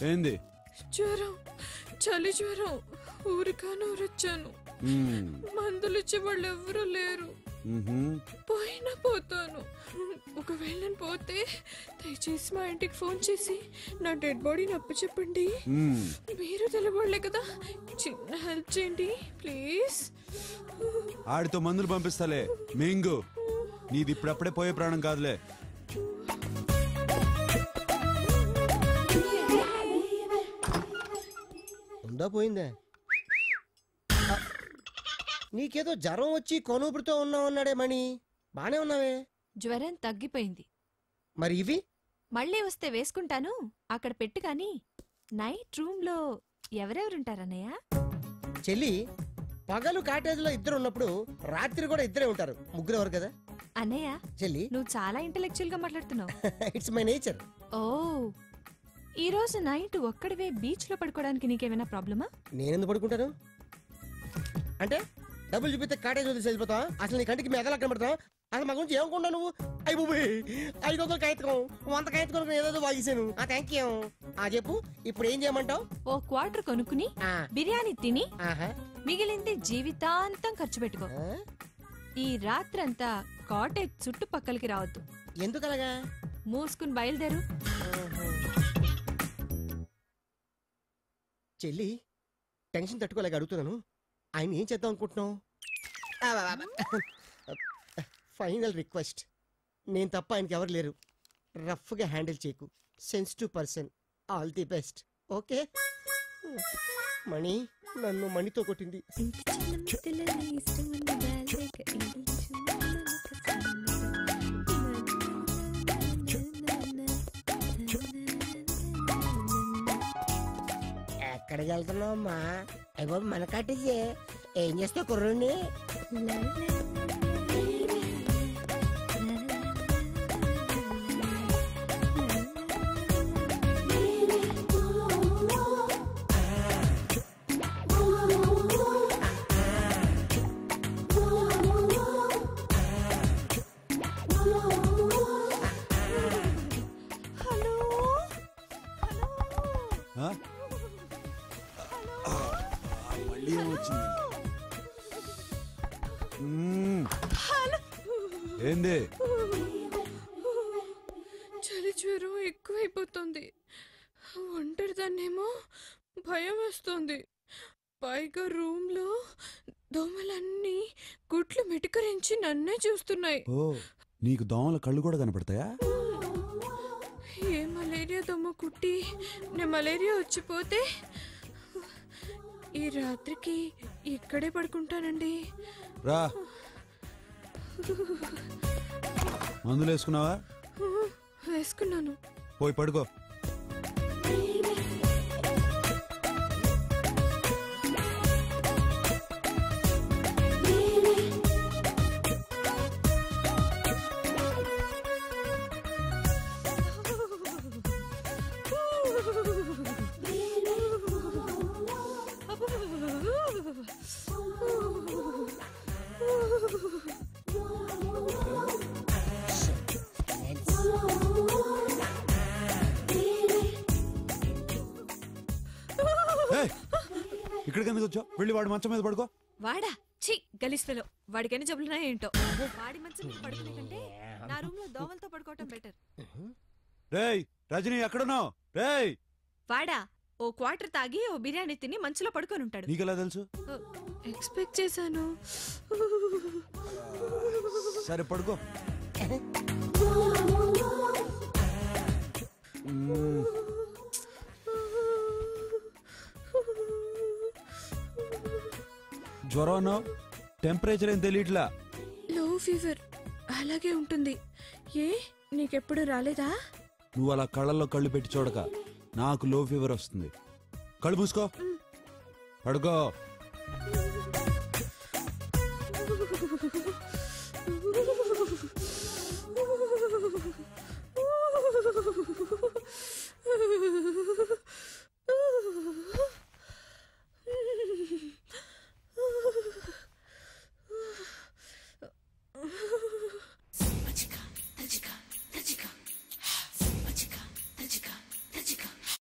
ఏంది? జ్వరం, చలి జ్వరం. ఊరికాను ఊరొచ్చాను. మందులు ఇచ్చే వాళ్ళు ఎవరూ లేరు. పోయినా పోతాను. ఒకవేళ నేను పోతే దయచేసి మా ఇంటికి ఫోన్ చేసి నా డెడ్ బాడీని అప్పచెప్పండి. మీరు తెలబడలే కదా, చిన్న హెల్ప్ చేయండి ప్లీజ్. ఆడితో మందులు పంపిస్తాలే మింగు. నీది ఇప్పుడప్పుడే పోయే ప్రాణం కాదులే. ఉందా పోయిందా? నీకేదో జ్వరం వచ్చి కొనుబుతో ఉన్నావన్నాడే మణి. బానే ఉన్నావే. జ్వరం తగ్గిపోయింది. మరి ఇవి మళ్ళీ వస్తే వేసుకుంటాను. అక్కడ పెట్టు. కానీ నైట్ రూమ్ లో ఎవరెవరుంటారన్నయ్య? చెల్లి, పగలు కాటేజ్ లో ఇద్దరు ఉన్నప్పుడు రాత్రి కూడా ఇద్దరే ఉంటారు. ముగ్గురు ఎవరు కదా అన్నయ్య. చెల్లి, నువ్వు చాలా ఇంటెలెక్చువల్ గా మాట్లాడుతున్నావు. It's my nature. ఓ, ఈ రోజు నైట్ ఒక్కడివే బీచ్ లో పడుకోవడానికి నీకేమైనా ప్రాబ్లమా? నేనెందుకు పడుకుంటాను అంటే డబ్బులు చూపిస్తే కాటేజ్ వదిలేసి వెళ్ళిపోతా? అసలు నీ కంటికి మెదలు అక్కడ పడతావు. అసలు మా గురించి ఏమనుకుంటా నువ్వు? అయిపోయి 500 కాగితం 100 కాగితం ఏదో వాగిసాను. Thank you. చెప్పు, ఇప్పుడు ఏం చేయమంటావు? ఓ క్వార్టర్ కొనుక్కుని బిర్యానీ తిని మిగిలింది జీవితాంతం ఖర్చు పెట్టుకో. ఈ రాత్రంతా కాటేజ్ చుట్టుపక్కలకి రావద్దు. ఎందుకలాగా? మూసుకుని బయలుదేరు. చెల్లి, టెన్షన్ తట్టుకోలేక అడుగుతున్నాను. ఆయన ఏం చేద్దాం అనుకుంటున్నావు? ఫైనల్ రిక్వెస్ట్, నేను తప్ప ఆయనకి ఎవరు లేరు. రఫ్గా హ్యాండిల్ చేయకు. Sensitive person. All the best. Okay? Mani నన్ను మణితో కొట్టింది. ఎక్కడికి వెళ్తున్నావు అమ్మా? అయ్యో, మన కట్టేసి ఏం చేస్తావు కుర్రుని? ఏంది? చలి జ్వరం ఎక్కువైపోతుంది. ఒంటరిదాన్నేమో భయం వేస్తుంది. పైగా రూమ్ లో దోమలన్నీ గుట్లు మిటకరించి నన్నే చూస్తున్నాయి. ఓ, నీకు దోమల కళ్ళు కూడా కనపడతాయా? ఏ మలేరియా దొమ్మ కుట్టి నేను మలేరియా వచ్చిపోతే ఈ రాత్రికి ఇక్కడే పడుకుంటానండి. రా, మందులు వేసుకున్నావా? వేసుకున్నాను. పోయి పడుకో. ఇక్కడికి ఎందుకు వచ్చావు? వెళ్ళి వాడి మంచం మీద పడుకో. వాడా? ఛీ, గలీజ్లో. వాడికి ఎన్ని జబ్బులున్నాయో ఏంటో. వాడి మంచం మీద పడుకునే కంటే నా రూమ్ లో దోమలతో పడుకోవటం బెటర్. రేయ్ రజనీ, ఎక్కడున్నావు? రేయ్ వాడా? ఓ క్వార్టర్ తాగి ఓ బిర్యానీ తిని మంచులో పడుకొని ఉంటాడు. నీకెలా తెలుసు? ఎక్స్పెక్ట్ చేశాను. సరే పడుకో. జ్వరం, టెంపరేచర్ ఏం తెలియట్లా. లో ఫీవర్ అలాగే ఉంటుంది. ఏ, నీకెప్పుడు రాలేదా? నువ్వు అలా కళ్ళల్లో కళ్ళు పెట్టి చూడక. నాకు లో ఫీవర్ వస్తుంది. కళ్ళు మూసుకో, పడుకో.